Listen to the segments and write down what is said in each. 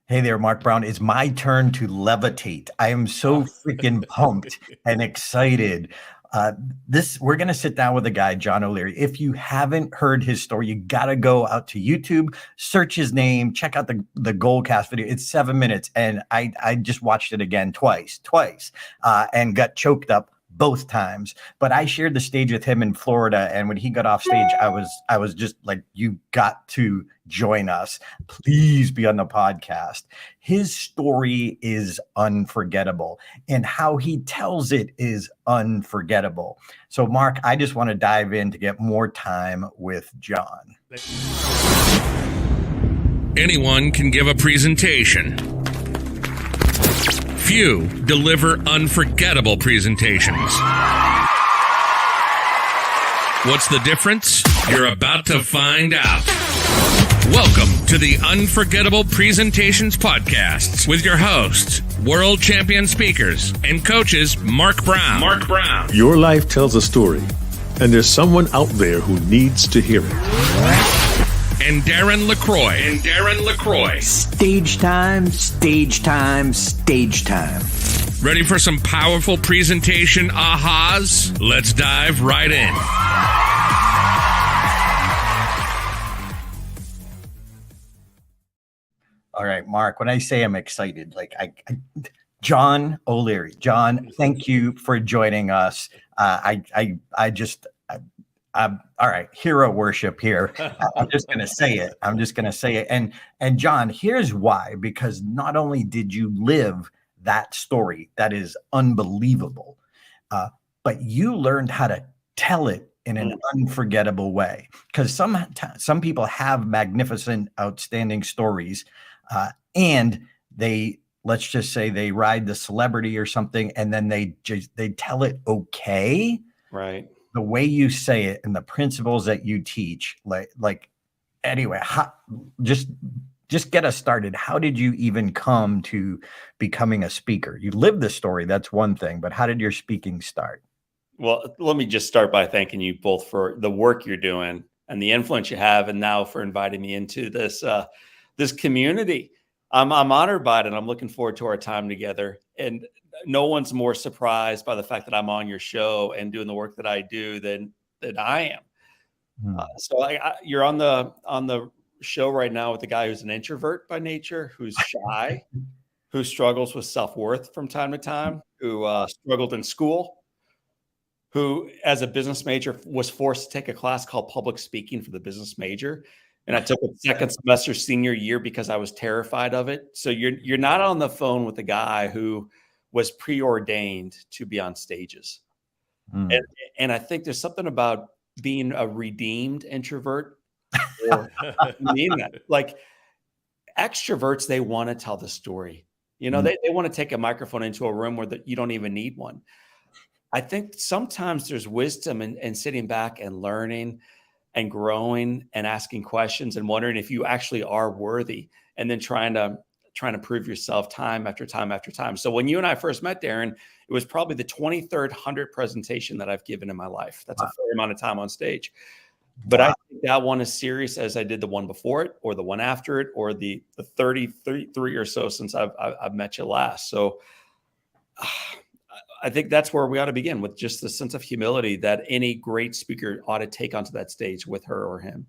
Hey there, Mark Brown. It's my turn to levitate. I am so freaking pumped and excited. Uh, we're gonna sit down with a guy, John O'Leary. If you haven't heard his story, you gotta go out to YouTube, search his name, check out the Goldcast video. It's 7 minutes, and I just watched it again twice, and got choked up both times. But I shared the stage with him in Florida, and when he got off stage, I was just like, you got to join us. Please be on the podcast. His story is unforgettable, and how he tells it is unforgettable. So, Mark, I just want to dive in to get more time with John. Anyone can give a presentation. Few deliver unforgettable presentations. What's the difference? You're about to find out. Welcome to the Unforgettable Presentations Podcasts with your hosts, world champion speakers and coaches Mark Brown. Your life tells a story, and there's someone out there who needs to hear it. And Darren LaCroix. Stage time, stage time, stage time. Ready for some powerful presentation ahas? Let's dive right in. All right, Mark, when I say I'm excited, like John O'Leary. John, thank you for joining us. All right, hero worship here. I'm just going to say it. And John, here's why, because not only did you live that story that is unbelievable, but you learned how to tell it in an unforgettable way. Because some people have magnificent, outstanding stories, and let's just say they ride the celebrity or something, and then they tell it okay. Right. The way you say it and the principles that you teach, anyway, just get us started. How did you even come to becoming a speaker? You lived the story, that's one thing, but how did your speaking start? Well, let me just start by thanking you both for the work you're doing and the influence you have, and now for inviting me into this community. I'm honored by it, and I'm looking forward to our time together. And no one's more surprised by the fact that I'm on your show and doing the work that I do than I am. So you're on the show right now with a guy who's an introvert by nature, who's shy, who struggles with self-worth from time to time, who struggled in school, who as a business major was forced to take a class called public speaking for the business major. And I took a second semester senior year because I was terrified of it. So you're not on the phone with a guy who was preordained to be on stages. And I think there's something about being a redeemed introvert. Or, I mean that. Like extroverts, they want to tell the story. You know, they want to take a microphone into a room where you don't even need one. I think sometimes there's wisdom in sitting back and learning and growing and asking questions and wondering if you actually are worthy, and then trying to prove yourself time after time after time. So when you and I first met, Darren, it was probably the 23rd presentation that I've given in my life. That's a fair amount of time on stage. But I think that one is serious as I did the one before it, or the one after it, or the 33 or so since I've met you last. So I think that's where we ought to begin, with just the sense of humility that any great speaker ought to take onto that stage with her or him.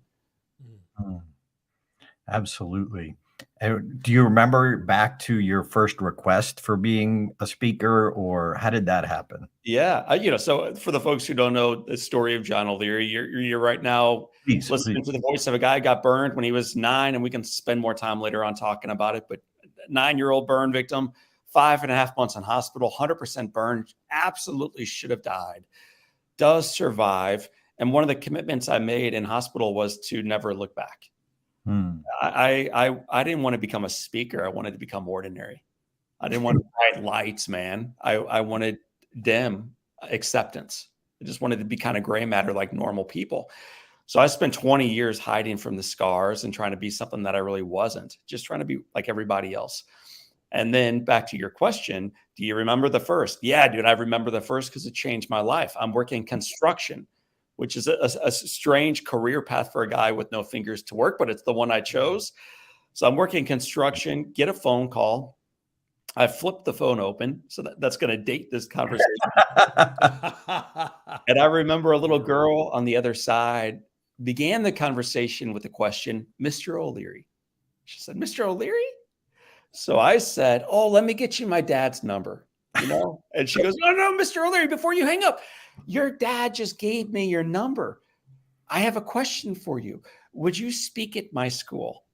Absolutely. Do you remember back to your first request for being a speaker, or how did that happen? Yeah. So for the folks who don't know the story of John O'Leary, you're right now listening to the voice of a guy who got burned when he was 9, and we can spend more time later on talking about it. But 9-year-old burn victim, 5.5 months in hospital, 100% burned, absolutely should have died, does survive. And one of the commitments I made in hospital was to never look back. I didn't want to become a speaker. I wanted to become ordinary. I didn't want bright lights, man. I wanted dim acceptance. I just wanted to be kind of gray matter like normal people. So I spent 20 years hiding from the scars and trying to be something that I really wasn't, just trying to be like everybody else. And then back to your question, do you remember the first? Yeah, dude, I remember the first because it changed my life. I'm working construction, which is a strange career path for a guy with no fingers to work, but it's the one I chose. So I'm working construction, get a phone call. I flipped the phone open. So that's going to date this conversation. And I remember a little girl on the other side began the conversation with the question, Mr. O'Leary. She said, Mr. O'Leary? So I said, oh, let me get you my dad's number, And she goes, no, Mr. O'Leary, before you hang up, your dad just gave me your number. I have a question for you. Would you speak at my school?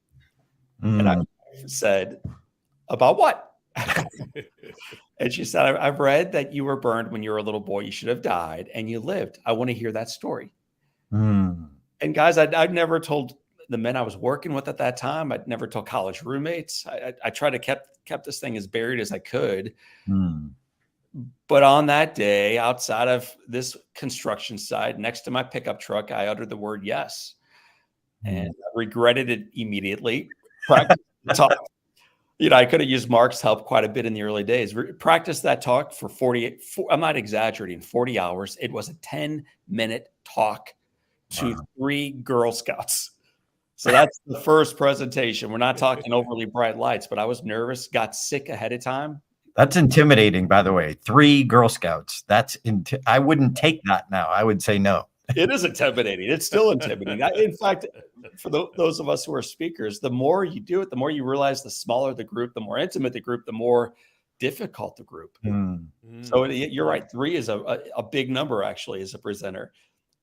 And I said, about what? And she said, I've read that you were burned when you were a little boy. You should have died and you lived. I want to hear that story. And guys, I'd never told the men I was working with at that time. I'd never told college roommates. I tried to kept this thing as buried as I could. But on that day, outside of this construction site, next to my pickup truck, I uttered the word yes. And I regretted it immediately. Practice the talk. I could have used Mark's help quite a bit in the early days. Practice that talk for 48, I'm not exaggerating, 40 hours. It was a 10-minute talk to 3 Girl Scouts. So that's the first presentation. We're not talking overly bright lights, but I was nervous, got sick ahead of time. That's intimidating, by the way. 3 Girl Scouts. I wouldn't take that now. I would say no. It is intimidating. It's still intimidating. In fact, for those of us who are speakers, the more you do it, the more you realize the smaller the group, the more intimate the group, the more difficult the group. So you're right. 3 is a big number, actually, as a presenter.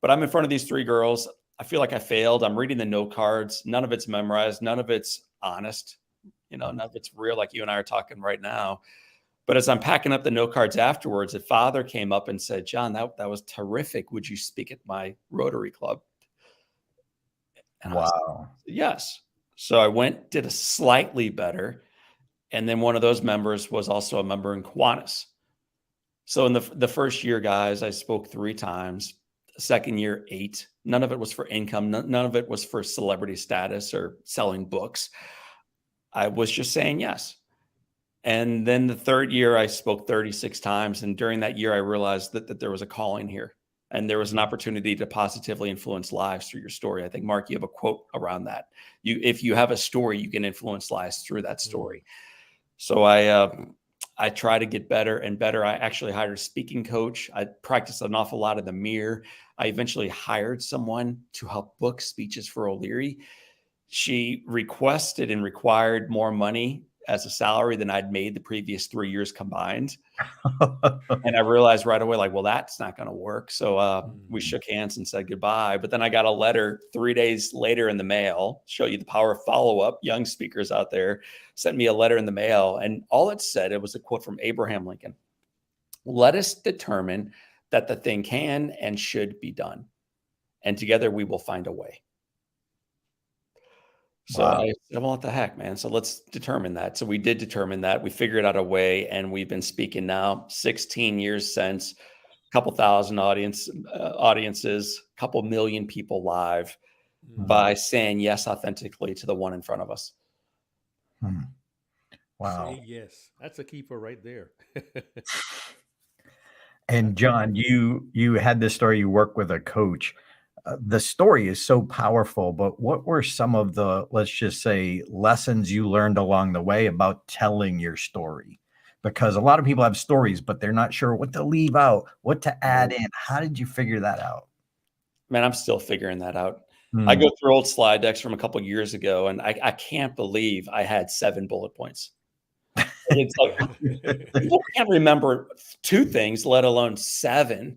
But I'm in front of these 3 girls. I feel like I failed. I'm reading the note cards. None of it's memorized. None of it's honest. None of it's real, like you and I are talking right now. But as I'm packing up the note cards afterwards, a father came up and said, John, that was terrific. Would you speak at my Rotary Club? And I said, yes. So I went, did a slightly better. And then one of those members was also a member in Kiwanis. So in the first year, guys, I spoke 3 times. The second year, 8. None of it was for income. None of it was for celebrity status or selling books. I was just saying yes. And then the third year, I spoke 36 times. And during that year, I realized that there was a calling here. And there was an opportunity to positively influence lives through your story. I think, Mark, you have a quote around that. If you have a story, you can influence lives through that story. So I try to get better and better. I actually hired a speaking coach. I practiced an awful lot in the mirror. I eventually hired someone to help book speeches for O'Leary. She requested and required more money as a salary than I'd made the previous 3 years combined. And I realized right away, well, that's not going to work. So we shook hands and said goodbye. But then I got a letter 3 days later in the mail, show you the power of follow-up. Young speakers out there sent me a letter in the mail. And all it said, it was a quote from Abraham Lincoln. Let us determine that the thing can and should be done. And together we will find a way. So I said, well, what the heck, man? So let's determine that. So we did determine that. We figured out a way, and we've been speaking now 16 years since, a couple thousand audiences, a couple million people live by saying yes authentically to the one in front of us. Wow. Say yes. That's a keeper right there. And John, you had this story, you work with a coach. The story is so powerful, but what were some of the, let's just say, lessons you learned along the way about telling your story? Because a lot of people have stories, but they're not sure what to leave out, what to add in. How did you figure that out? Man, I'm still figuring that out. I go through old slide decks from a couple of years ago, and I can't believe I had 7 bullet points. It's like, people can't remember 2 things, let alone 7.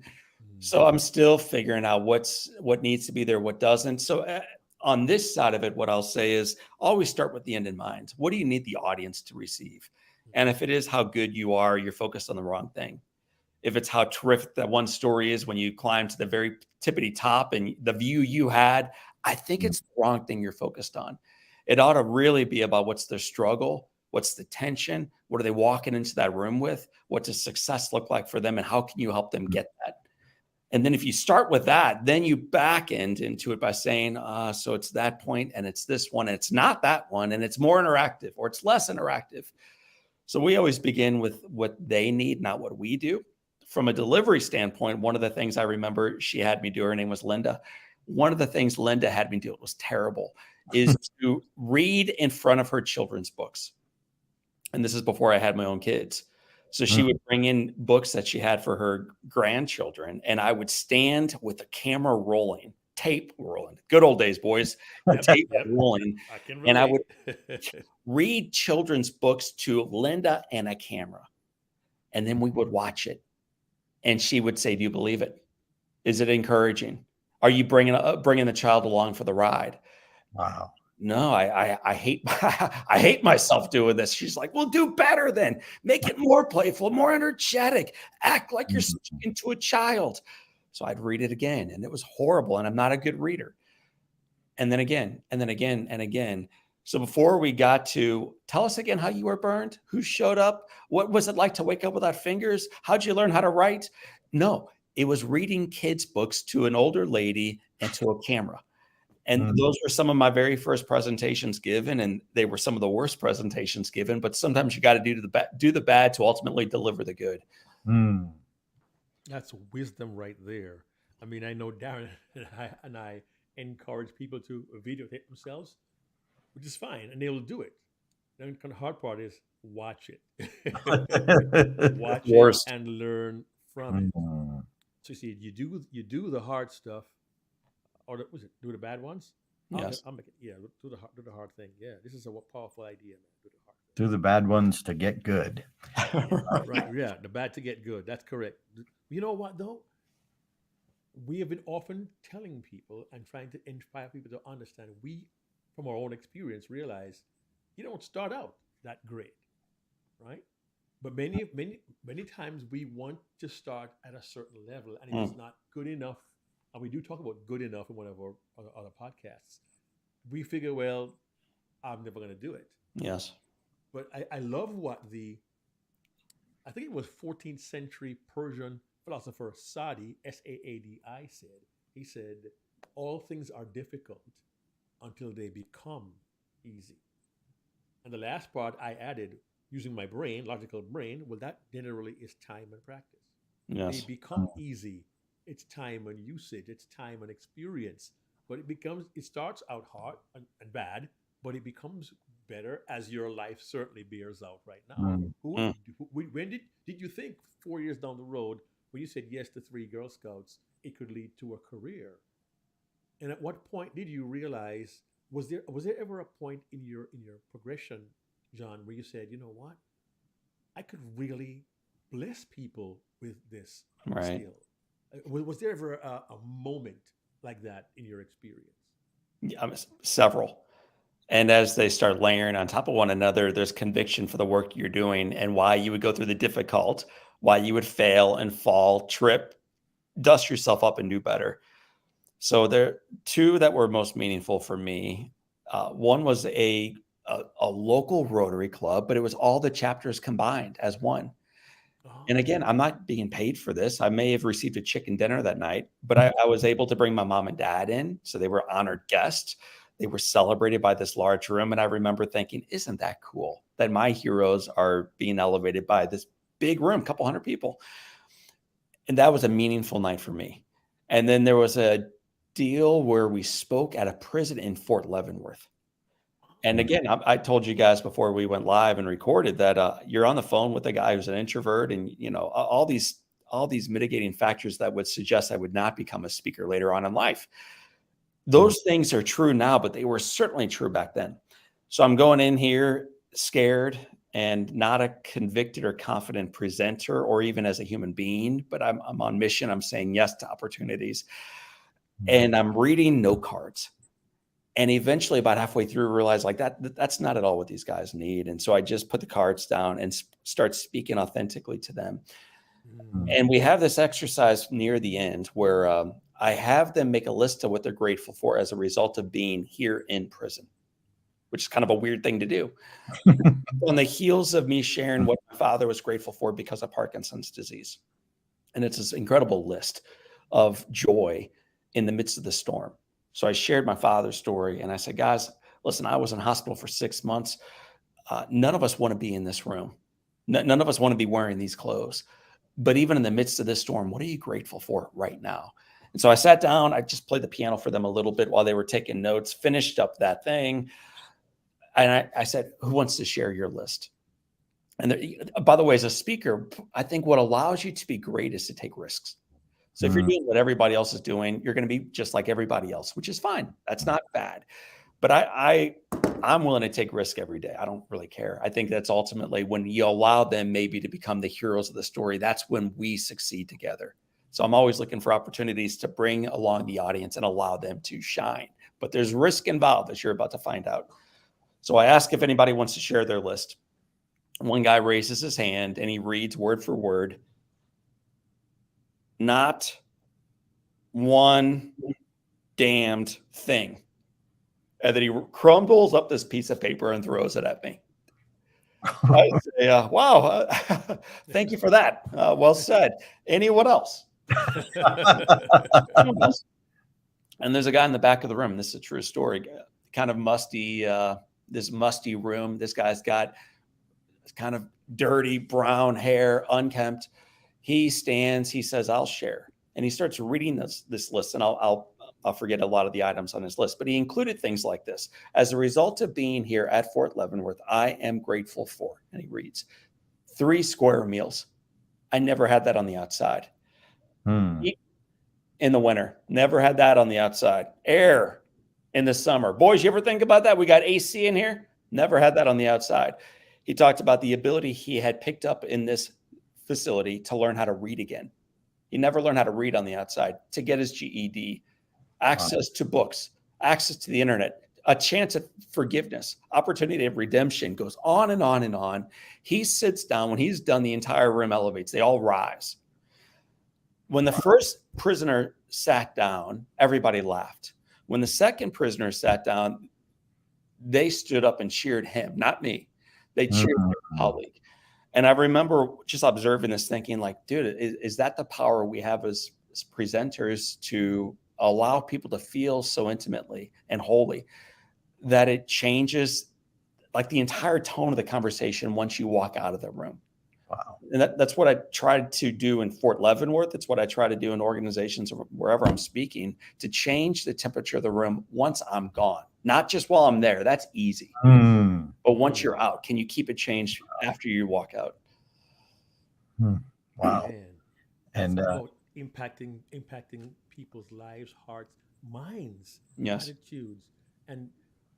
So I'm still figuring out what needs to be there, what doesn't. So on this side of it, what I'll say is always start with the end in mind. What do you need the audience to receive? And if it is how good you are, you're focused on the wrong thing. If it's how terrific that one story is when you climb to the very tippity top and the view you had, I think it's the wrong thing you're focused on. It ought to really be about what's their struggle, what's the tension, what are they walking into that room with, what does success look like for them, and how can you help them get that? And then if you start with that, then you back end into it by saying, so it's that point and it's this one and it's not that one and it's more interactive or it's less interactive. So we always begin with what they need, not what we do. From a delivery standpoint, one of the things I remember she had me do, her name was Linda. One of the things Linda had me do, it was terrible. is to read in front of her children's books. And this is before I had my own kids. So she would bring in books that she had for her grandchildren, and I would stand with the camera rolling, tape rolling. Good old days, boys. The tape rolling. I can And I relate. would read children's books to Linda and a camera. And then we would watch it. And she would say, "Do you believe it? Is it encouraging? Are you bringing the child along for the ride?" Wow. No, I hate I hate myself doing this. She's like, "Well, do better then. Make it more playful, more energetic. Act like you're speaking to a child." So I'd read it again, and it was horrible, and I'm not a good reader. And then again, and then again, and again. So before we got to tell us again how you were burned, who showed up, what was it like to wake up without fingers? How'd you learn how to write? No, it was reading kids' books to an older lady and to a camera. And those were some of my very first presentations given, and they were some of the worst presentations given. But sometimes you got to do the bad to ultimately deliver the good. That's wisdom right there. I mean, I know Darren and I encourage people to videotape themselves, which is fine, and they will do it. The kind of hard part is watch it, watch it, Worst. and learn from it. So you see, you do the hard stuff, or was it do the bad ones? Yes. I'll make it. Yeah, do the hard thing. Yeah, this is a powerful idea, man. Do the hard thing. Do the bad ones to get good. Right. Yeah, the bad to get good. That's correct. You know what though? We have been often telling people and trying to inspire people to understand. We, from our own experience, realize you don't start out that great, right? But many times we want to start at a certain level, and it is not good enough. And we do talk about good enough in one of our other podcasts. We figure, well, I'm never going to do it. Yes. But I love what I think it was 14th century Persian philosopher Saadi, Saadi, said. He said, all things are difficult until they become easy. And the last part I added, using my brain, logical brain, well, that generally is time and practice. Yes. They become easy. It's time and usage. It's time and experience. But it starts out hard and bad, but it becomes better as your life certainly bears out right now. When did you think 4 years down the road, when you said yes to 3 Girl Scouts, it could lead to a career? And at what point did you realize, was there ever a point in your progression, John, where you said, you know what, I could really bless people with this skill? Was there ever a moment like that in your experience? Yeah, several. And as they start layering on top of one another, there's conviction for the work you're doing and why you would go through the difficult, why you would fail and fall, trip, dust yourself up and do better. So there are 2 that were most meaningful for me. One was a local Rotary Club, but it was all the chapters combined as one. And again, I'm not being paid for this. I may have received a chicken dinner that night, but I was able to bring my mom and dad in. So they were honored guests. They were celebrated by this large room. And I remember thinking, isn't that cool that my heroes are being elevated by this big room, a couple hundred people? And that was a meaningful night for me. And then there was a deal where we spoke at a prison in Fort Leavenworth. And again, I told you guys before we went live and recorded that you're on the phone with a guy who's an introvert, and all these mitigating factors that would suggest I would not become a speaker later on in life. Those things are true now, but they were certainly true back then. So I'm going in here scared and not a convicted or confident presenter or even as a human being, but I'm on mission. I'm saying yes to opportunities, and I'm reading note cards. And eventually about halfway through, realized like that's not at all what these guys need. And so I just put the cards down and start speaking authentically to them. And we have this exercise near the end where I have them make a list of what they're grateful for as a result of being here in prison, which is kind of a weird thing to do. On the heels of me sharing what my father was grateful for because of Parkinson's disease. And it's this incredible list of joy in the midst of the storm. So I shared my father's story and I said, guys, listen, I was in hospital for 6 months. None of us want to be in this room. None of us want to be wearing these clothes. But even in the midst of this storm, what are you grateful for right now? And so I sat down, I just played the piano for them a little bit while they were taking notes, finished up that thing. And I said, who wants to share your list? And by the way, as a speaker, I think what allows you to be great is to take risks. So if you're doing what everybody else is doing, you're going to be just like everybody else, which is fine. That's not bad. But I'm willing to take risk every day. I don't really care. I think that's ultimately when you allow them maybe to become the heroes of the story, that's when we succeed together. So I'm always looking for opportunities to bring along the audience and allow them to shine. But there's risk involved, as you're about to find out. So I ask if anybody wants to share their list. One guy raises his hand and he reads word for word, not one damned thing. And then he crumbles up this piece of paper and throws it at me. I say, wow, thank you for that. Well said. Anyone else? Anyone else? And there's a guy in the back of the room. This is a true story. Kind of musty, this musty room. This guy's got kind of dirty brown hair, unkempt. He stands, he says, I'll share. And he starts reading this list, and I'll forget a lot of the items on his list, but he included things like this. As a result of being here at Fort Leavenworth, I am grateful for, and he reads, 3 square meals. I never had that on the outside. Heat in the winter, never had that on the outside. Air in the summer. Boys, you ever think about that? We got AC in here. Never had that on the outside. He talked about the ability he had picked up in this facility to learn how to read again. He never learned how to read on the outside, to get his GED, access to books, access to the internet, a chance at forgiveness, opportunity of redemption, goes on and on and on. He sits down. When he's done, the entire room elevates. They all rise. When the first prisoner sat down, everybody laughed. When the second prisoner sat down, they stood up and cheered him, not me. They cheered their colleague. And I remember just observing this, thinking like, dude, is that the power we have as presenters to allow people to feel so intimately and wholly that it changes like the entire tone of the conversation once you walk out of the room? Wow. And that's what I tried to do in Fort Leavenworth. It's what I try to do in organizations or wherever I'm speaking, to change the temperature of the room once I'm gone, not just while I'm there. That's easy. But once you're out, can you keep it changed after you walk out? Wow. Man, And about impacting people's lives, hearts, minds, Yes. attitudes. And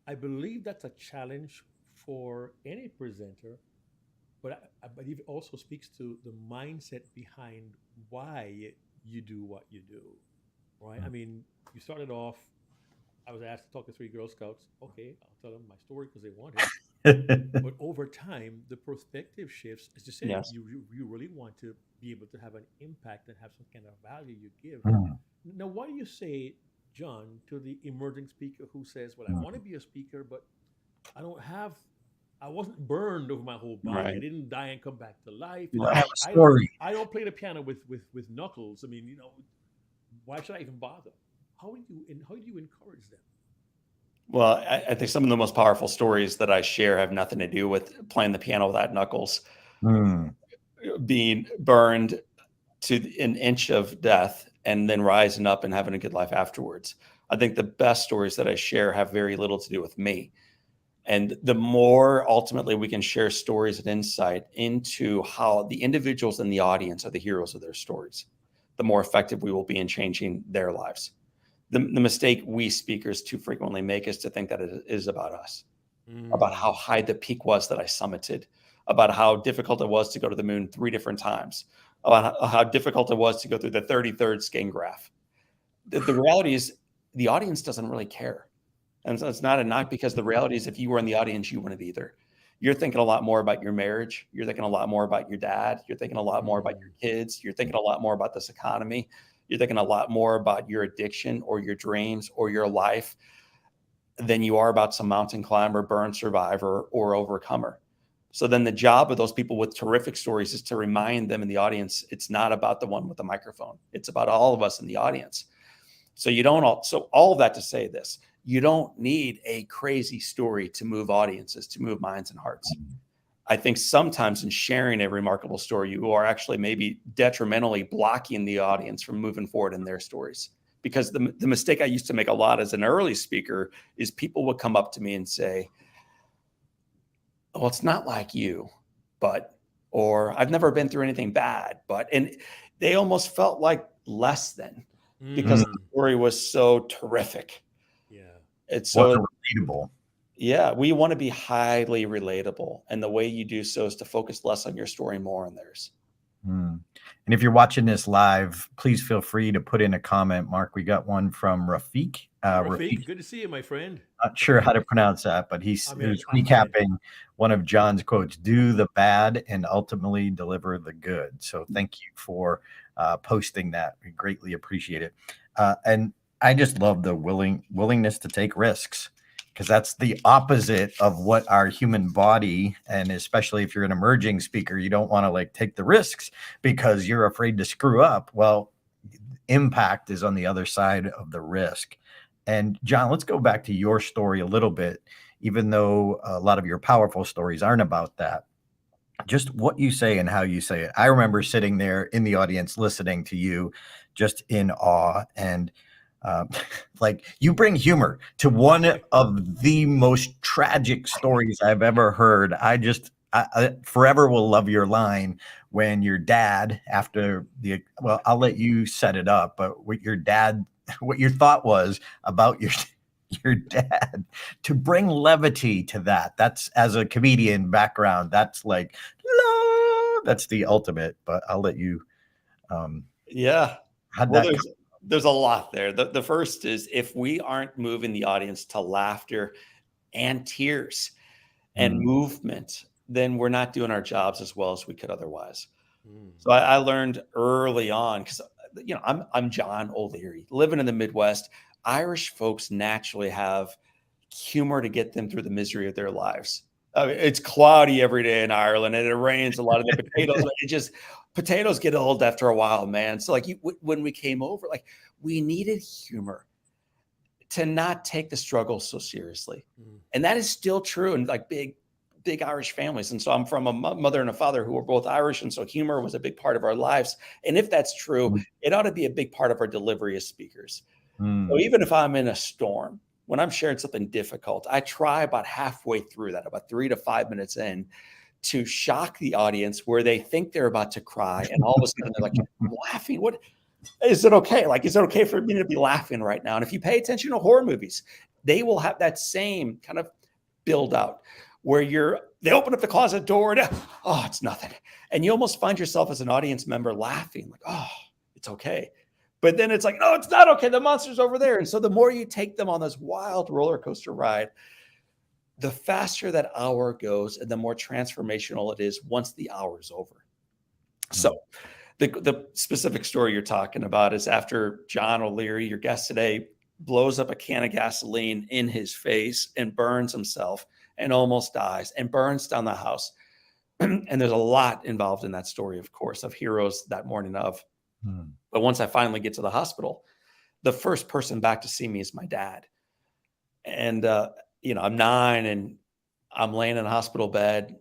I believe that's a challenge for any presenter, but I believe it also speaks to the mindset behind why you do what you do, right? I mean, you started off, I was asked to talk to 3 Girl Scouts. Okay, I'll tell them my story because they want it. But over time, the perspective shifts. As you said, Yes. you really want to be able to have an impact and have some kind of value you give. Now, what do you say, John, to the emerging speaker who says, well, I want to be a speaker, but I wasn't burned over my whole body. Right. I didn't die and come back to life. You don't have a story. I don't play the piano with knuckles. I mean, why should I even bother? How do you encourage them? Well, I think some of the most powerful stories that I share have nothing to do with playing the piano without knuckles, being burned to an inch of death, and then rising up and having a good life afterwards. I think the best stories that I share have very little to do with me. And the more ultimately we can share stories and insight into how the individuals in the audience are the heroes of their stories, the more effective we will be in changing their lives. The mistake we speakers too frequently make is to think that it is about us, about how high the peak was that I summited, about how difficult it was to go to the moon 3 different times, about how difficult it was to go through the 33rd skin graft. The reality is the audience doesn't really care. And so it's not a knock, because the reality is if you were in the audience, you wouldn't either. You're thinking a lot more about your marriage. You're thinking a lot more about your dad. You're thinking a lot more about your kids. You're thinking a lot more about this economy. You're thinking a lot more about your addiction or your dreams or your life than you are about some mountain climber, burn survivor, or overcomer. So then the job of those people with terrific stories is to remind them in the audience, it's not about the one with the microphone. It's about all of us in the audience. So all of that to say this, you don't need a crazy story to move audiences, to move minds and hearts. I think sometimes in sharing a remarkable story, you are actually maybe detrimentally blocking the audience from moving forward in their stories. because the mistake I used to make a lot as an early speaker is people would come up to me and say, well, it's not like you, but, or I've never been through anything bad, but, and they almost felt like less than because the Mm. story was so terrific. Yeah. It's Wasn't so, relatable. yeah, we want to be highly relatable. And the way you do so is to focus less on your story, more on theirs. Mm. And if you're watching this live, please feel free to put in a comment. Mark, we got one from Rafiq. Rafiq, good to see you, my friend. Not sure how to pronounce that, but he was I'm in. recapping one of John's quotes: "Do the bad and ultimately deliver the good." So thank you for posting that. We greatly appreciate it. And I just love the willingness to take risks, because that's the opposite of what our human body, and especially if you're an emerging speaker, you don't want to like take the risks because you're afraid to screw up. Well, impact is on the other side of the risk. And John, let's go back to your story a little bit, even though a lot of your powerful stories aren't about that. Just what you say and how you say it. I remember sitting there in the audience listening to you, just in awe. And um, like, you bring humor to one of the most tragic stories I've ever heard. I forever will love your line when your dad, after the, well, I'll let you set it up, but what your dad, what your thought was about your dad, to bring levity to that. That's, as a comedian background, that's like, that's the ultimate. But I'll let you. Yeah. How'd Well, that come? there's a lot there. The first is, if we aren't moving the audience to laughter and tears and Mm, movement, then we're not doing our jobs as well as we could otherwise. Mm. So I learned early on, because I'm John O'Leary, living in the Midwest. Irish folks naturally have humor to get them through the misery of their lives. I mean, it's cloudy every day in Ireland, and it rains a lot of the potatoes. Potatoes get old after a while, man. So like when we came over, like, we needed humor to not take the struggle so seriously. Mm. And that is still true in like big Irish families. And so I'm from a mother and a father who were both Irish. And so humor was a big part of our lives. And if that's true, it ought to be a big part of our delivery as speakers. So mm, even if I'm in a storm, when I'm sharing something difficult, I try about halfway through that, about 3 to 5 minutes in, to shock the audience where they think they're about to cry. And all of a sudden they're like, I'm laughing. What is it okay? Like, is it okay for me to be laughing right now? And if you pay attention to horror movies, they will have that same kind of build out where they open up the closet door and, oh, it's nothing. And you almost find yourself as an audience member laughing, like, oh, it's okay. But then it's like, no, it's not okay. The monster's over there. And so the more you take them on this wild roller coaster ride, the faster that hour goes and the more transformational it is once the hour is over. So the specific story you're talking about is after John O'Leary, your guest today, blows up a can of gasoline in his face and burns himself and almost dies and burns down the house. And there's a lot involved in that story, of course, of heroes that morning of. mm, But once I finally get to the hospital, the first person back to see me is my dad. And, I'm 9 and I'm laying in a hospital bed,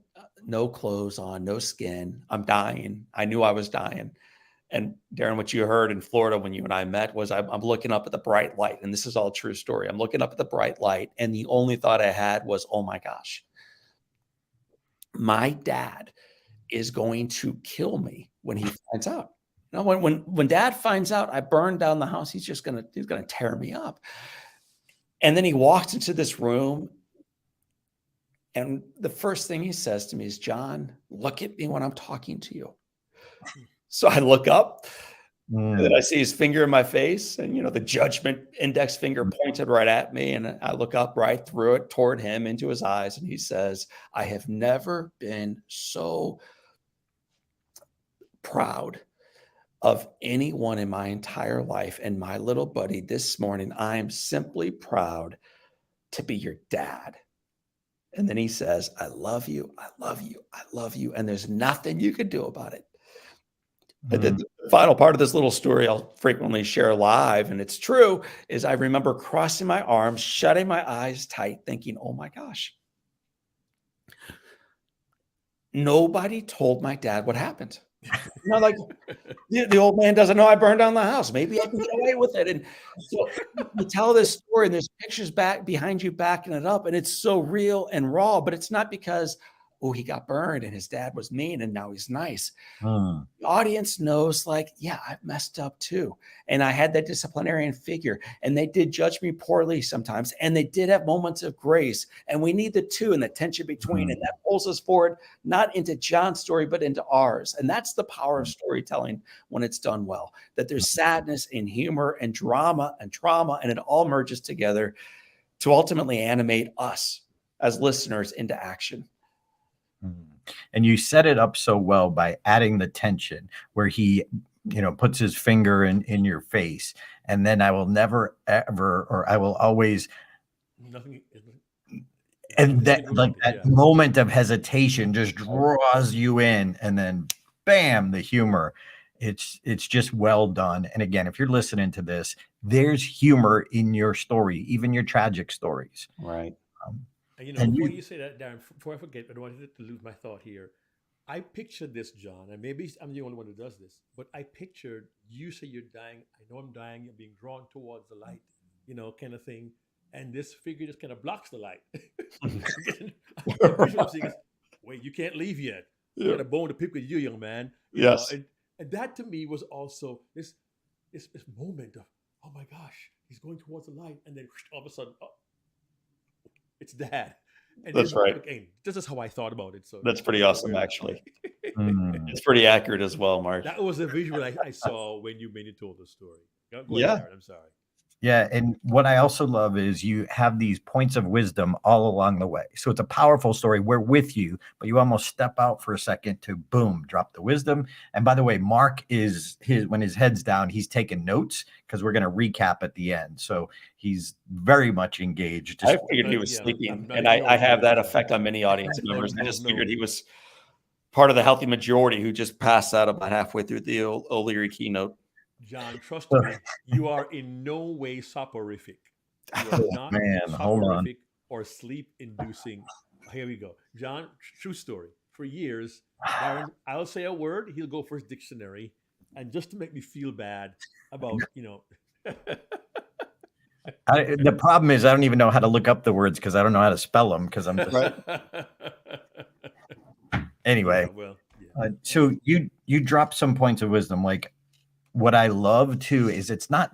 no clothes on, no skin. I'm dying. I knew I was dying. And Darren, what you heard in Florida when you and I met was I'm looking up at the bright light. And this is all true story. I'm looking up at the bright light. And the only thought I had was, oh my gosh, my dad is going to kill me when he finds out. No, when dad finds out I burned down the house, he's gonna tear me up. And then he walks into this room, and the first thing he says to me is, John, look at me when I'm talking to you. So I look up, and then I see his finger in my face, and the judgment index finger pointed right at me, and I look up right through it toward him into his eyes, and he says, I have never been so proud of anyone in my entire life. And my little buddy, this morning, I am simply proud to be your dad. And then he says, I love you. I love you. I love you. And there's nothing you can do about it. And then the final part of this little story I'll frequently share live, and it's true, is I remember crossing my arms, shutting my eyes tight, thinking, oh my gosh, nobody told my dad what happened. Like the old man doesn't know I burned down the house. Maybe I can get away with it. And so you tell this story, and there's pictures back behind you backing it up, and it's so real and raw. But it's not because, oh, he got burned and his dad was mean and now he's nice. Mm. The audience knows, like, yeah, I've messed up too. And I had that disciplinarian figure, and they did judge me poorly sometimes. And they did have moments of grace. And we need the two and the tension between. And that pulls us forward, not into John's story, but into ours. And that's the power of storytelling when it's done well, that there's sadness and humor and drama and trauma, and it all merges together to ultimately animate us as listeners into action. And you set it up so well by adding the tension where he, puts his finger in your face, and then I will never ever, or I will always, Nothing. and that like that moment of hesitation just draws you in, and then bam, the humor. It's just well done. And again, if you're listening to this, there's humor in your story, even your tragic stories. Right. And before you say that, Darren, before I forget, I don't want to lose my thought here. I pictured this, John, and maybe I'm the only one who does this, but I pictured you say you're dying. I know I'm dying. I'm being drawn towards the light, kind of thing. And this figure just kind of blocks the light. What I'm saying is, wait, you can't leave yet. You got a bone to pick with you, young man. Yes. And that to me was also this moment of, oh my gosh, he's going towards the light. And then all of a sudden, oh, it's Dad. And that's right. Again, this is how I thought about it. So that's pretty awesome, actually. It's pretty accurate as well, Mark. That was a visual I saw when you told the story. Go ahead, Aaron, I'm sorry. Yeah. And what I also love is you have these points of wisdom all along the way. So it's a powerful story. We're with you, but you almost step out for a second to boom, drop the wisdom. And by the way, Mark when his head's down, he's taking notes because we're going to recap at the end. So he's very much engaged. I figured he was sleeping, and I have that effect on many audience members. I just figured he was part of the healthy majority who just passed out about halfway through the O'Leary keynote. John, trust me, you are in no way soporific. You are not soporific or sleep-inducing. Here we go. John, true story. For years, Darren, I'll say a word, he'll go for his dictionary, and just to make me feel bad about, the problem is I don't even know how to look up the words because I don't know how to spell them because I'm just... Anyway. So you dropped some points of wisdom. Like, what I love too is it's not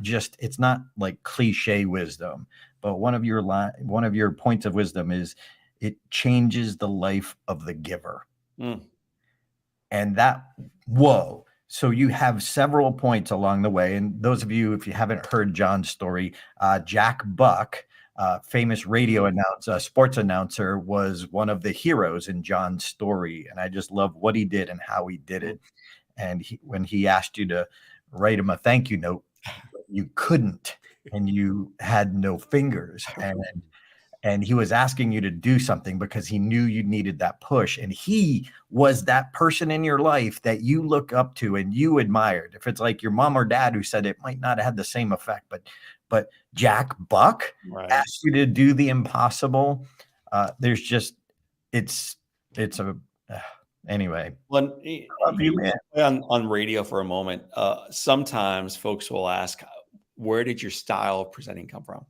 like cliche wisdom, but one of your points of wisdom is it changes the life of the giver. And whoa. So you have several points along the way. And those of you, if you haven't heard John's story, Jack Buck, famous radio announcer, sports announcer, was one of the heroes in John's story. And I just love what he did and how he did it. And when he asked you to write him a thank you note, you couldn't, and you had no fingers, and he was asking you to do something because he knew you needed that push, and he was that person in your life that you look up to and you admired. If it's like your mom or dad who said, it might not have had the same effect, but Jack Buck asked you to do the impossible. There's just anyway. Well, on radio for a moment, sometimes folks will ask, where did your style of presenting come from?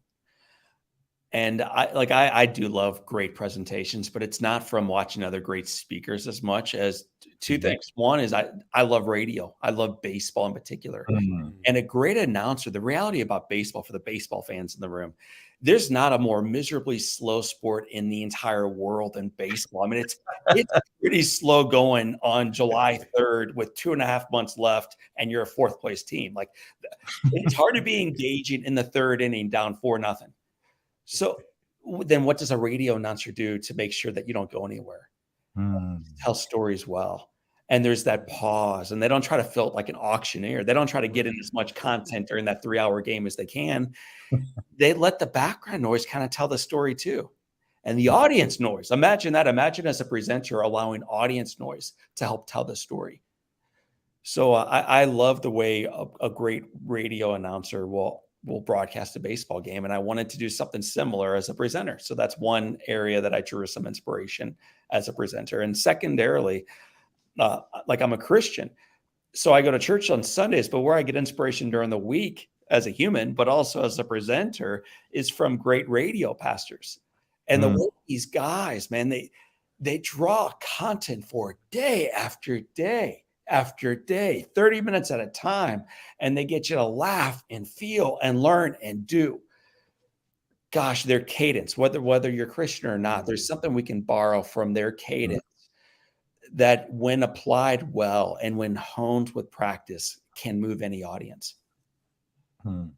And I do love great presentations, but it's not from watching other great speakers as much as two things. One is I love radio. I love baseball in particular. And a great announcer, the reality about baseball for the baseball fans in the room, there's not a more miserably slow sport in the entire world than baseball. I mean, it's pretty slow going on July 3rd with 2.5 months left and you're a fourth place team. Like, it's hard to be engaging in the third inning down 4-0. So then what does a radio announcer do to make sure that you don't go anywhere? Tell stories well. And there's that pause, and they don't try to fill it like an auctioneer. They don't try to get in as much content during that 3-hour game as they can. They let the background noise kind of tell the story too. And the audience noise, imagine that. Imagine as a presenter allowing audience noise to help tell the story. So I love the way a great radio announcer will broadcast a baseball game. And I wanted to do something similar as a presenter. So that's one area that I drew some inspiration as a presenter. And secondarily, like, I'm a Christian. So I go to church on Sundays, but where I get inspiration during the week as a human, but also as a presenter, is from great radio pastors. And the Mm, way these guys, man, they draw content for day after day after day, 30 minutes at a time, and they get you to laugh and feel and learn and do. Gosh, their cadence, whether you're Christian or not, there's something we can borrow from their mm, cadence that when applied well and when honed with practice can move any audience. mm.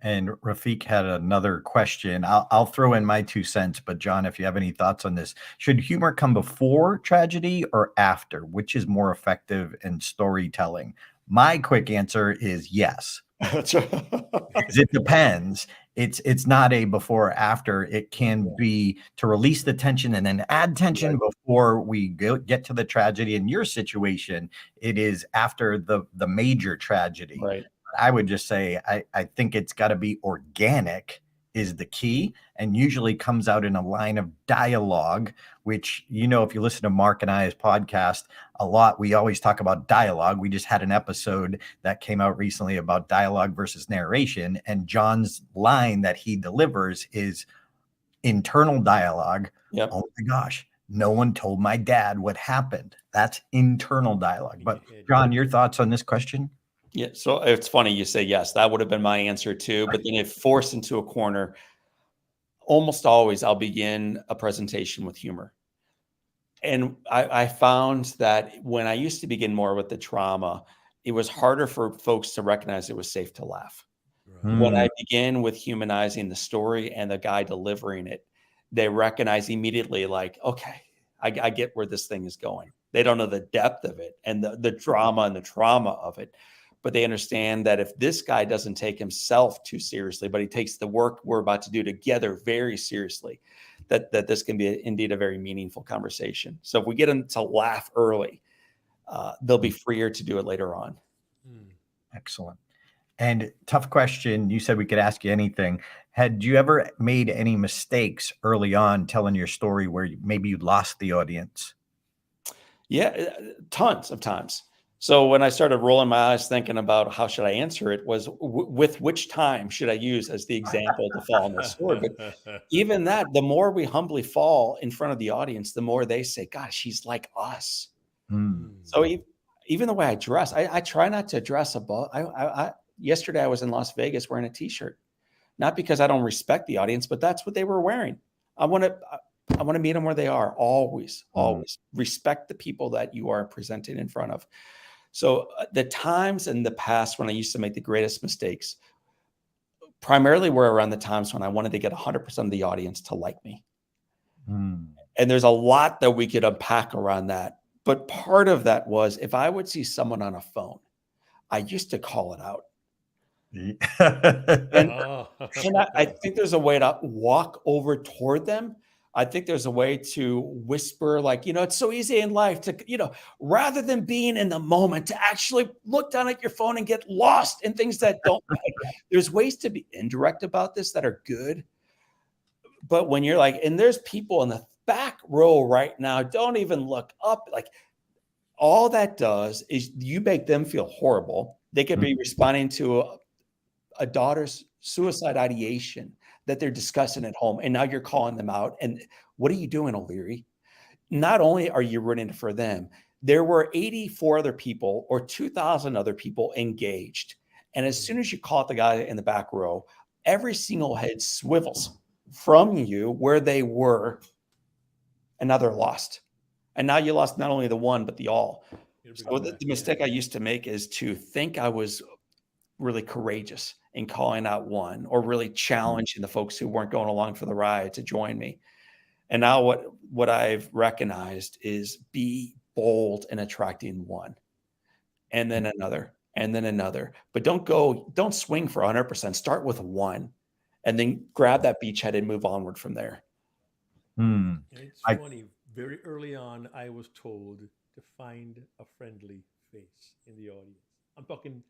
And Rafik had another question. I'll throw in my 2 cents, but John, if you have any thoughts on this, should humor come before tragedy or after? Which is more effective in storytelling? My quick answer is yes. That's right. 'Cause it depends. It's not a before or after. It can be to release the tension and then add tension before we get to the tragedy. In your situation, it is after the major tragedy. Right. I would just say I think it's got to be organic is the key, and usually comes out in a line of dialogue, which, if you listen to Mark and I's podcast a lot, we always talk about dialogue. We just had an episode that came out recently about dialogue versus narration, and John's line that he delivers is internal dialogue. Yep. Oh my gosh, no one told my dad what happened. That's internal dialogue. In But your head. John, your thoughts on this question? Yeah. So it's funny you say yes. That would have been my answer too. But then if forced into a corner, almost always I'll begin a presentation with humor. And I found that when I used to begin more with the trauma, it was harder for folks to recognize it was safe to laugh. Right. When Mm, I begin with humanizing the story and the guy delivering it, they recognize immediately, like, okay, I get where this thing is going. They don't know the depth of it and the drama and the trauma of it, but they understand that if this guy doesn't take himself too seriously, but he takes the work we're about to do together very seriously, that this can be indeed a very meaningful conversation. So if we get them to laugh early, they'll be freer to do it later on. Mm. excellent. And tough question. You said we could ask you anything. Had you ever made any mistakes early on telling your story where maybe you lost the audience? Yeah, tons of times. So when I started rolling my eyes thinking about how should I answer it was with which time should I use as the example to fall on the sword. But even that, the more we humbly fall in front of the audience, the more they say, "God, she's like us." Mm, Mm. So even the way I dress, I try not to dress above. Yesterday I was in Las Vegas wearing a t-shirt, not because I don't respect the audience, but that's what they were wearing. I want to. I want to meet them where they are. Always, mm, always respect the people that you are presenting in front of. So the times in the past when I used to make the greatest mistakes primarily were around the times when I wanted to get 100% of the audience to like me. mm. And there's a lot that we could unpack around that. But part of that was if I would see someone on a phone, I used to call it out. And Oh. I think there's a way to walk over toward them. I think there's a way to whisper, like, it's so easy in life to, rather than being in the moment, to actually look down at your phone and get lost in things that don't. There's ways to be indirect about this that are good. But when you're like, and there's people in the back row right now, don't even look up. Like, all that does is you make them feel horrible. They could be responding to a daughter's suicide ideation that they're discussing at home, and now you're calling them out. And what are you doing, O'Leary? Not only are you running for them, there were 84 other people or 2,000 other people engaged. And as soon as you call out the guy in the back row, every single head swivels from you where they were, and now they're lost. And now you lost not only the one, but the all. It'll bring So them the back. mistake I used to make is to think I was really courageous in calling out one or really challenging the folks who weren't going along for the ride to join me. And now what I've recognized is be bold in attracting one and then another and then another. But don't swing for 100%. Start with one and then grab that beachhead and move onward from there. Mm. And it's I funny, very early on, I was told to find a friendly face in the audience. I'm talking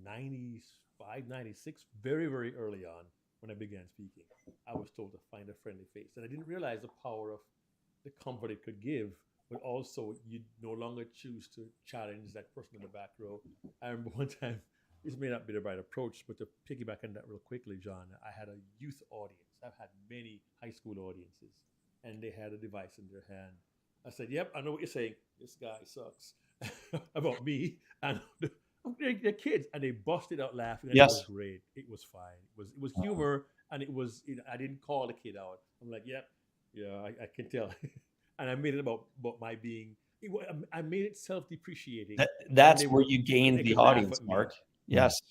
95, 96, very, very early on when I began speaking. I was told to find a friendly face. And I didn't realize the power of the comfort it could give but also you no longer choose to challenge that person in the back row. I remember one time, this may not be the right approach, but to piggyback on that real quickly, John, I had a youth audience. I've had many high school audiences, and they had a device in their hand. I said, "Yep, I know what you're saying. This guy sucks," about me, and they're kids, and they busted out laughing, and it was Yes. great. It was fine. It was humor, and it was I didn't call the kid out. I'm like, "Yep, yeah, I can tell," and I made it about my being. I made it self-depreciating, and That's they where were you and gain they the could laugh audience, at me. Mark. Yes.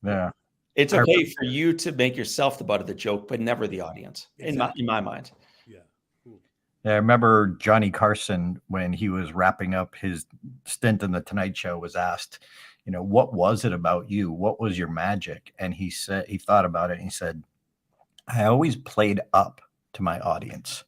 Yep. Yeah. It's I okay for you to make yourself the butt of the joke, but never the audience, in Exactly. my mind. Yeah. Cool. Yeah, I remember Johnny Carson, when he was wrapping up his stint in the Tonight Show, was asked, what was it about you? What was your magic? And he said, he thought about it and he said, I always played up to my audience.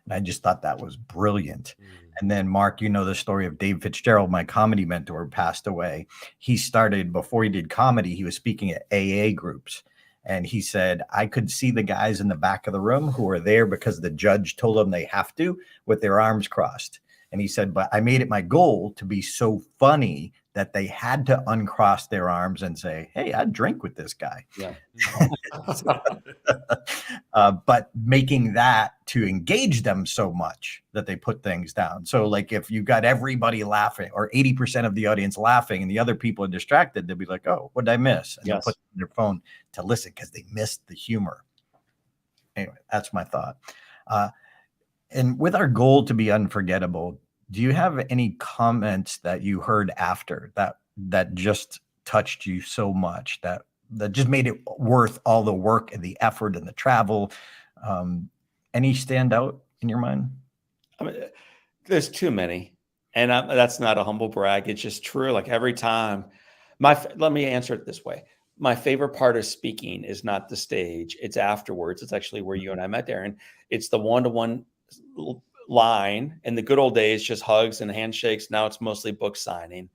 And I just thought that was brilliant. And then, Mark, you know the story of Dave Fitzgerald, my comedy mentor, passed away. He started, before he did comedy, he was speaking at AA groups. And he said, I could see the guys in the back of the room who are there because the judge told them they have to, with their arms crossed. And he said, but I made it my goal to be so funny that they had to uncross their arms and say, hey, I'd drink with this guy. Yeah. But making that to engage them so much that they put things down. So like if you got everybody laughing or 80% of the audience laughing and the other people are distracted, they'll be like, oh, what did I miss? And they'll Yes. put their phone to listen because they missed the humor. Anyway, that's my thought. And with our goal to be unforgettable, do you have any comments that you heard after that just touched you so much that just made it worth all the work and the effort and the travel? Any stand out in your mind? I mean, there's too many, and that's not a humble brag. It's just true. Like every time, let me answer it this way. My favorite part of speaking is not the stage; it's afterwards. It's actually where you and I met, Darren. It's the one-to-one line. In the good old days, just hugs and handshakes. Now it's mostly book signing,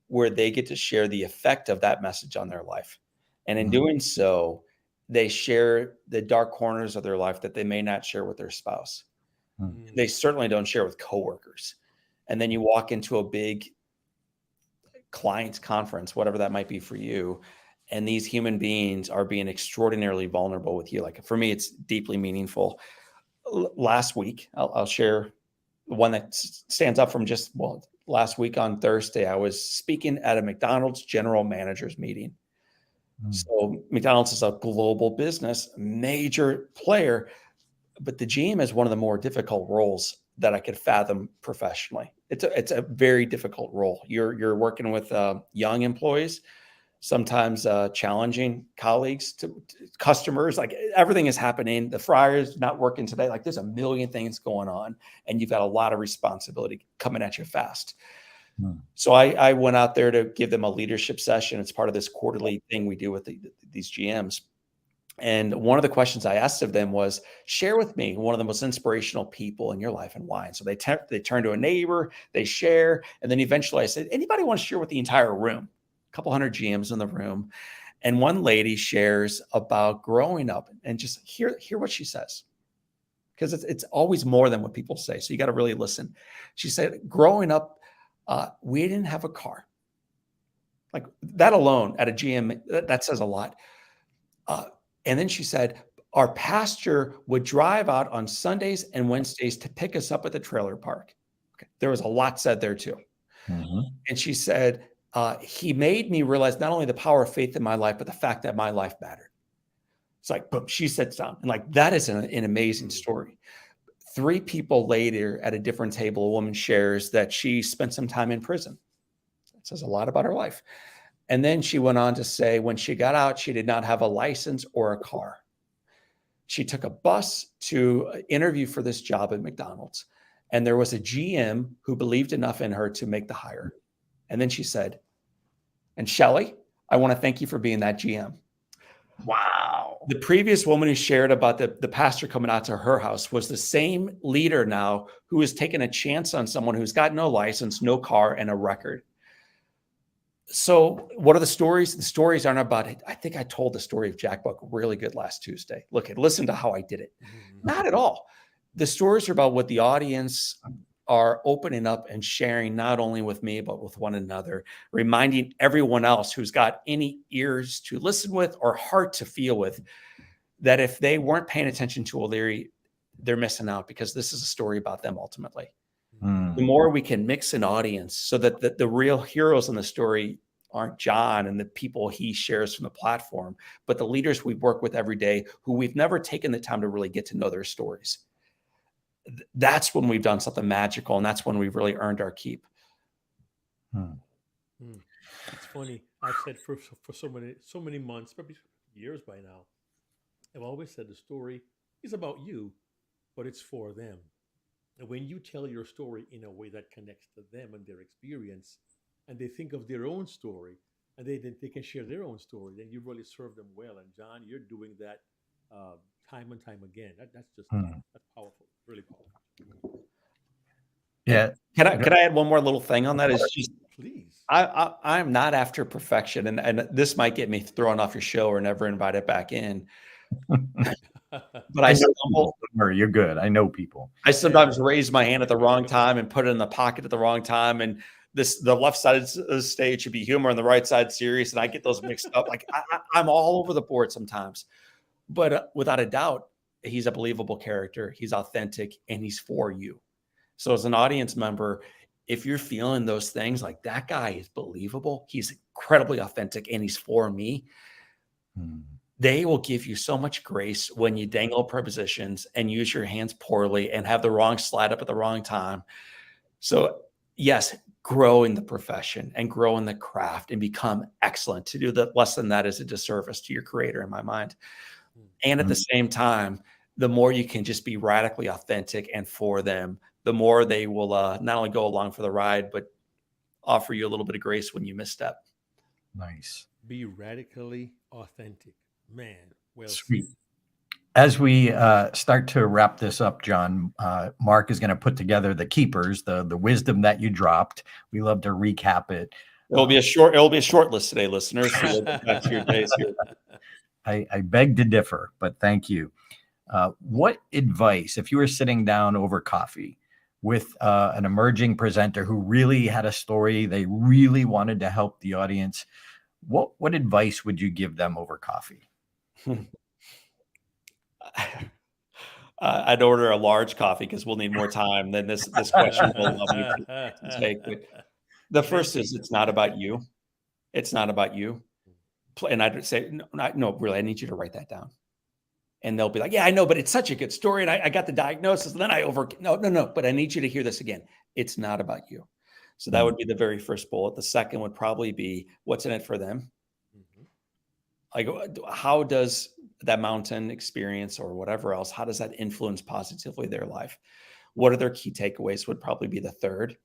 where they get to share the effect of that message on their life, and in doing so, they share the dark corners of their life that they may not share with their spouse. They certainly don't share with coworkers. And then you walk into a big client conference, whatever that might be for you, and these human beings are being extraordinarily vulnerable with you. Like for me, it's deeply meaningful. Last week, I'll share one that stands up from last week on Thursday. I was speaking at a McDonald's general managers meeting. So McDonald's is a global business, major player, but the GM is one of the more difficult roles that I could fathom professionally. It's a very difficult role. You're working with young employees, sometimes challenging colleagues, to customers. Like everything is happening. The fryer's not working today. Like there's a million things going on, and you've got a lot of responsibility coming at you fast. So I went out there to give them a leadership session. It's part of this quarterly thing we do with these GMs. And one of the questions I asked of them was, share with me one of the most inspirational people in your life and why. And so they turn to a neighbor, they share. And then eventually I said, anybody want to share with the entire room? A couple hundred GMs in the room. And one lady shares about growing up, and just hear what she says. Because it's always more than what people say. So you got to really listen. She said, growing up, we didn't have a car. Like that alone at a GM, that says a lot. And then she said, our pastor would drive out on Sundays and Wednesdays to pick us up at the trailer park. Okay. There was a lot said there too. And she said, he made me realize not only the power of faith in my life, but the fact that my life mattered. It's like, boom, she sits down. And like, that is an amazing story. 3 people later at a different table, a woman shares that she spent some time in prison. That says a lot about her life. And then she went on to say, when she got out, she did not have a license or a car. She took a bus to interview for this job at McDonald's. And there was a GM who believed enough in her to make the hire. And then she said, and Shelley, I want to thank you for being that GM. Wow. The previous woman who shared about the pastor coming out to her house was the same leader now who has taken a chance on someone who's got no license, no car, and a record. So what are the stories? The stories aren't about it. I think I told the story of Jack Buck really good last Tuesday. Listen to how I did it. Not at all. The stories are about what the audience are opening up and sharing not only with me, but with one another, reminding everyone else who's got any ears to listen with or heart to feel with that if they weren't paying attention to O'Leary, they're missing out because this is a story about them ultimately. Hmm. The more we can mix an audience so that the real heroes in the story aren't John and the people he shares from the platform, but the leaders we work with every day who we've never taken the time to really get to know their stories. That's when we've done something magical, and that's when we've really earned our keep. Hmm. It's funny. I've said for so many months, probably years by now. I've always said the story is about you, but it's for them. And when you tell your story in a way that connects to them and their experience, and they think of their own story, and they can share their own story, then you really serve them well. And John, you're doing that uh, time and time again. That's just Hmm. that's powerful, really powerful. And Yeah. can I add one more little thing on that? Is just Please. I'm not after perfection, and this might get me thrown off your show or never invited back in. But I know people. Don't worry, you're good. I know people. I sometimes raise my hand at the wrong time and put it in the pocket at the wrong time. And the left side of the stage should be humor and the right side serious. And I get those mixed up. Like I'm all over the board sometimes. But without a doubt, he's a believable character. He's authentic and he's for you. So as an audience member, if you're feeling those things like that guy is believable, he's incredibly authentic and he's for me. Hmm. They will give you so much grace when you dangle prepositions and use your hands poorly and have the wrong slide up at the wrong time. So, yes, grow in the profession and grow in the craft and become excellent. To do that less than that is a disservice to your creator, in my mind. And at the same time, the more you can just be radically authentic and for them, the more they will not only go along for the ride, but offer you a little bit of grace when you misstep. Nice. Be radically authentic. Man, well Sweet. said. As we start to wrap this up, John, Mark is going to put together the keepers, the wisdom that you dropped. We love to recap it. It'll be a short list today, listeners. So you'll get back to your days here. I beg to differ, but thank you. What advice, if you were sitting down over coffee with an emerging presenter who really had a story, they really wanted to help the audience, what advice would you give them over coffee? I'd order a large coffee because we'll need more time than this question will allow me to take. But the first is it's not about you. It's not about you. And I'd say, no, really, I need you to write that down. And they'll be like, yeah, I know, but it's such a good story. And I got the diagnosis. And then no, but I need you to hear this again. It's not about you. So that would be the very first bullet. The second would probably be what's in it for them. Like, how does that mountain experience or whatever else, how does that influence positively their life? What are their key takeaways would probably be the third.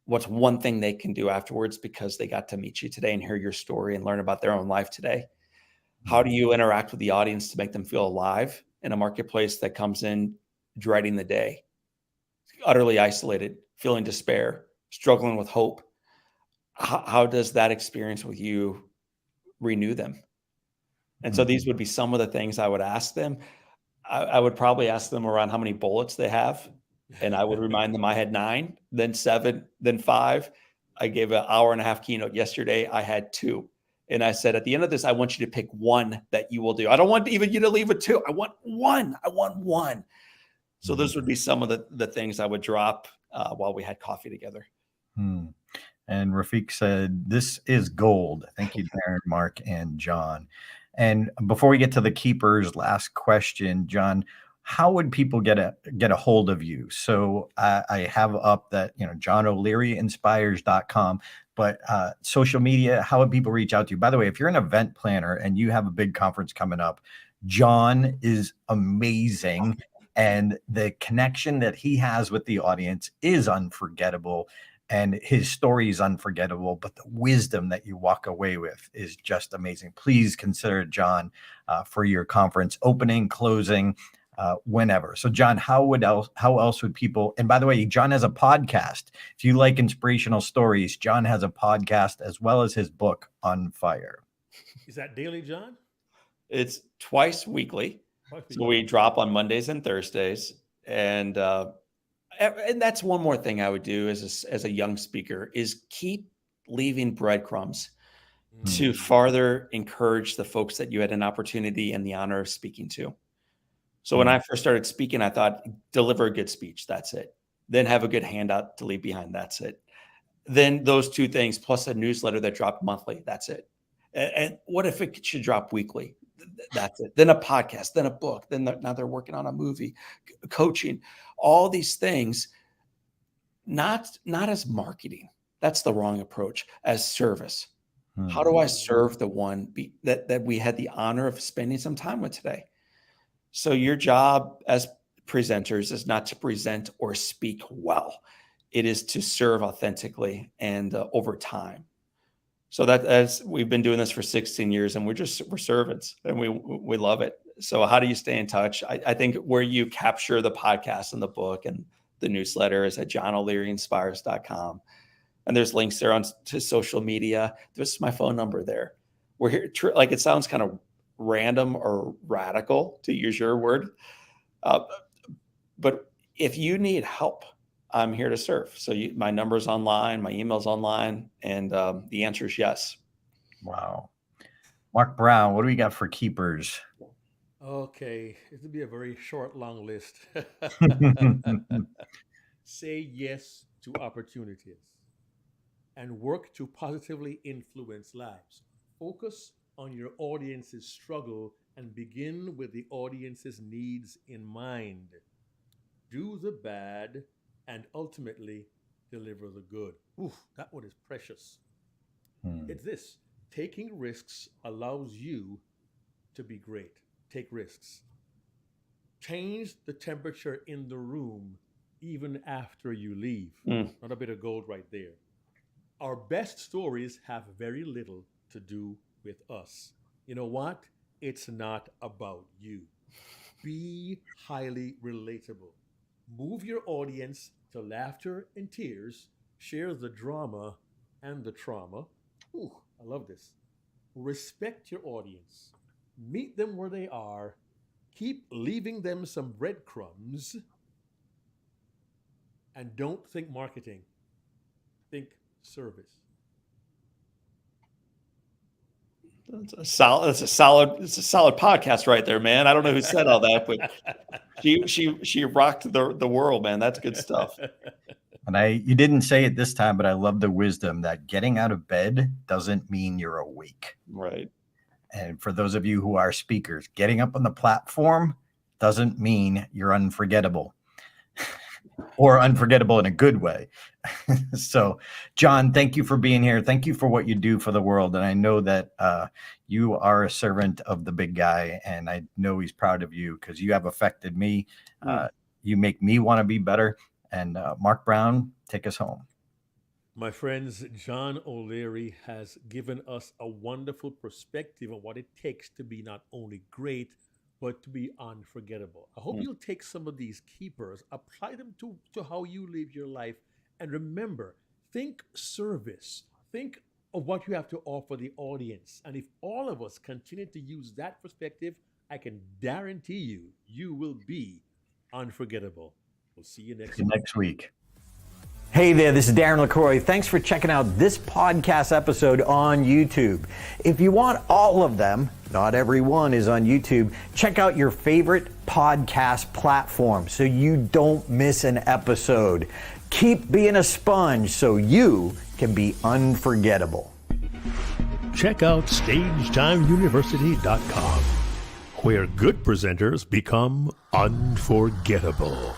What's one thing they can do afterwards because they got to meet you today and hear your story and learn about their own life today? How do you interact with the audience to make them feel alive in a marketplace that comes in dreading the day, utterly isolated, feeling despair, struggling with hope? How does that experience with you renew them? And so these would be some of the things I would ask them. I would probably ask them around how many bullets they have. And I would remind them I had 9, then 7, then 5. I gave an hour and a half keynote yesterday. I had 2. And I said, at the end of this, I want you to pick one that you will do. I don't want even you to leave with 2. I want one. I want one. So those would be some of the things I would drop while we had coffee together. Hmm. And Rafiq said, this is gold. Thank you, Darren, Mark, and John. And before we get to the keepers, last question, John, how would people get a hold of you? So I have up that, John O'Leary inspires.com, but social media, how would people reach out to you? By the way, if you're an event planner and you have a big conference coming up, John is amazing. And the connection that he has with the audience is unforgettable. And his story is unforgettable, but the wisdom that you walk away with is just amazing. Please consider John for your conference opening, closing, whenever. So, John, how else would people? And by the way, John has a podcast. If you like inspirational stories, John has a podcast as well as his book On Fire. Is that daily, John? It's twice weekly. So we drop on Mondays and Thursdays, and And that's one more thing I would do as a young speaker is keep leaving breadcrumbs to farther encourage the folks that you had an opportunity and the honor of speaking to. So when I first started speaking, I thought, deliver a good speech. That's it. Then have a good handout to leave behind. That's it. Then those two things, plus a newsletter that dropped monthly. That's it. And what if it should drop weekly? That's it. Then a podcast, then a book. Then now they're working on a movie, coaching, all these things, not as marketing. That's the wrong approach. As service. How do I serve the one that we had the honor of spending some time with today? So your job as presenters is not to present or speak well. It is to serve authentically and over time. So as we've been doing this for 16 years, and we're servants, and we love it. So how do you stay in touch? I think where you capture the podcast and the book and the newsletter is at johnolearyinspires.com. And there's links there to social media. There's my phone number there. We're here. Like, it sounds kind of random or radical, to use your word. But if you need help, I'm here to serve. So my number's online, my email's online, and the answer is yes. Wow. Mark Brown, what do we got for keepers? Okay, it'll be a very short, long list. Say yes to opportunities and work to positively influence lives. Focus on your audience's struggle and begin with the audience's needs in mind. Do the bad and ultimately deliver the good. Oof, that one is precious. It's this: taking risks allows you to be great. Take risks. Change the temperature in the room even after you leave. Not a bit of gold right there. Our best stories have very little to do with us. You know what? It's not about you. Be highly relatable. Move your audience to laughter and tears. Share the drama and the trauma. Ooh, I love this. Respect your audience. Meet them where they are. Keep leaving them some breadcrumbs. And don't think marketing. Think service. It's a solid podcast right there, man. I don't know who said all that, but she rocked the world, man. That's good stuff. And you didn't say it this time, but I love the wisdom that getting out of bed doesn't mean you're awake. Right. And for those of you who are speakers, getting up on the platform doesn't mean you're unforgettable. Or unforgettable in a good way. So, John, thank you for being here. Thank you for what you do for the world. And I know that you are a servant of the big guy, and I know he's proud of you because you have affected me. You make me want to be better. And Mark Brown, take us home. My friends, John O'Leary has given us a wonderful perspective on what it takes to be not only great, but to be unforgettable. I hope you'll take some of these keepers, apply them to how you live your life, and remember, think service. Think of what you have to offer the audience. And if all of us continue to use that perspective, I can guarantee you will be unforgettable. We'll see you next week. Hey there, this is Darren LaCroix. Thanks for checking out this podcast episode on YouTube. If you want all of them, not every one is on YouTube, check out your favorite podcast platform so you don't miss an episode. Keep being a sponge so you can be unforgettable. Check out StagetimeUniversity.com, where good presenters become unforgettable.